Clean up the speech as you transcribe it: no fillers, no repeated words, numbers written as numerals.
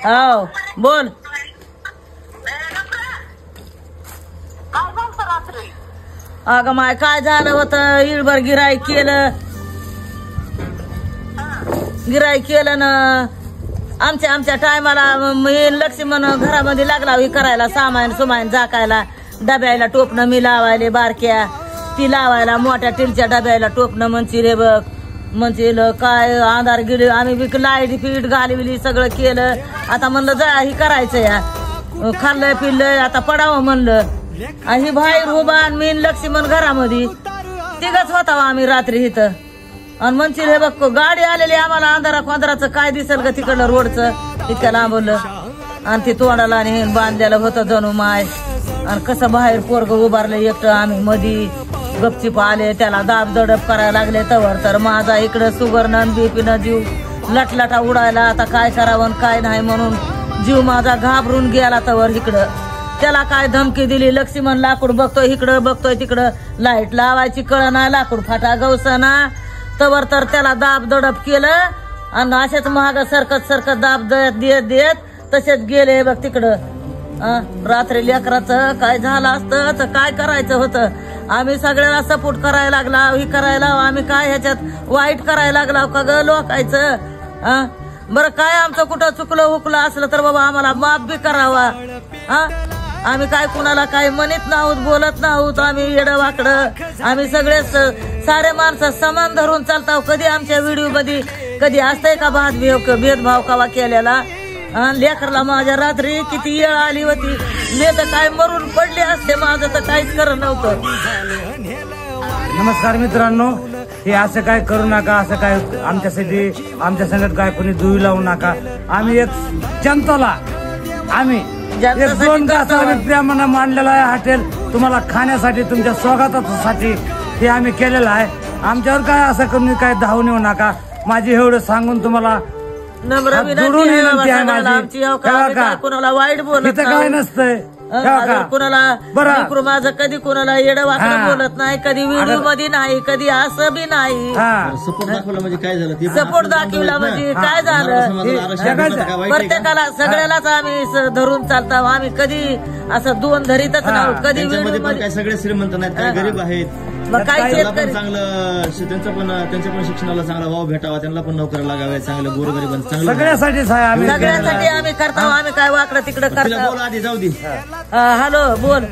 हो बोल. अगं माय काय झालं होतं इळभर गिराईक केलं ना आमच्या टायमाला लक्ष्मण घरामध्ये लागला ही करायला सामान सुमान झाकायला डब्याला टोपणं मी लावायले बारक्या ती लावायला मोठ्या टिलच्या डब्याला टोपणं म्हणची रे बघ म्हणतील काय अंधार गेले आम्ही लाईट पीठ घालविली सगळं केलं. आता म्हणलं जा ही करायचं या खाल्लंय पिल्लंय आता पडावं म्हणलं. ही बाहेर उभा मी लक्ष्मण घरामध्ये तिघच होता आम्ही रात्री इथं आणि म्हणशील हे बघ गाडी आलेली आम्हाला अंधारा खोंदराचं काय दिसेल का तिकडलं रोडचं इतक्या लांबवलं आणि ते तोंडाला आणि बांधलेलं होतं जणू माय. आणि कसं बाहेर पोरग उभारलं एकटं आम्ही मधी गपचिप आले त्याला दाब दडप करायला लागले तवर तर माझा इकडं सुगरनं बीपीनं जीव लटलटा उडायला. आता काय करावं काय नाही म्हणून जीव माझा घाबरून गेला तवर इकडं त्याला काय धमकी दिली. लक्ष्मण लाकूड बघतोय इकडं बघतोय तिकडं लाईट लावायची कळ नाही लाकूड फाटा गवसना तवर तर त्याला दाब दडप केलं आणि असेच महाग सरकत दाब देत तसेच गेले बघ तिकडं. रात्री लेकराचं काय झालं असतं तर काय करायचं होतं. आम्ही सगळ्याला सपोर्ट करायला लागला ही करायला आम्ही काय ह्याच्यात वाईट करायला लागला का ग लोकायचं. बरं काय आमचं कुठं चुकलं हुकलं असलं तर बाबा आम्हाला माफ बी करावा. आम्ही काय कुणाला काय म्हणत नाहोत बोलत नाहोत आम्ही येडं वाकडं आम्ही सगळे सारे माणसं समान धरून चालताव. कधी आमच्या व्हिडिओ मध्ये कधी असतंय का भेदभाव कवा केलेला. लेकरला माझ्या रात्री किती येळ आली होती मी तर काय मरून पडले असते माझं तर काहीच करत नव्हतं. नमस्कार मित्रांनो हे असं काय करू नका असं काय आमच्यासाठी आमच्या संगत काय कोणी दुई लावू नका. आम्ही एक जनताला आम्ही एक 2 तास आम्ही प्रेमानं मांडलेलं आहे हॉटेल तुम्हाला खाण्यासाठी तुमच्या स्वागतासाठी हे आम्ही केलेलं आहे. आमच्यावर काय असं करून काय धावून येऊ नका माझी एवढं सांगून तुम्हाला नम्र विनंती आहे माझी. कुणाला वाईट बोलत काय नसतंय कुणाला बरं माझं कधी कुणाला येडं वाकडं बोलत नाही कधी व्हिडिओ मध्ये नाही कधी असं बी नाही. सपोर्ट दाखवला म्हणजे काय झालं सपोर्ट दाखवला म्हणजे काय झालं प्रत्येकाला सगळ्यालाच आम्ही धरून चालतो. आम्ही कधी असं दोन धरीतच नाही कधी व्हिडिओ मध्ये. काय सगळे श्रीमंत नाहीत काय गरीब आहेत काय शेतकरी चांगलं त्यांच्या पण शिक्षणाला चांगला वाव भेटावा त्यांना पण नोकऱ्या लागाव्या चांगलं गोरगरीब सगळ्यासाठीच आहे सगळ्यासाठी आम्ही करतो. आम्ही काय वाकडं तिकडं करतो. आधी जाऊ दे हॅलो बोल.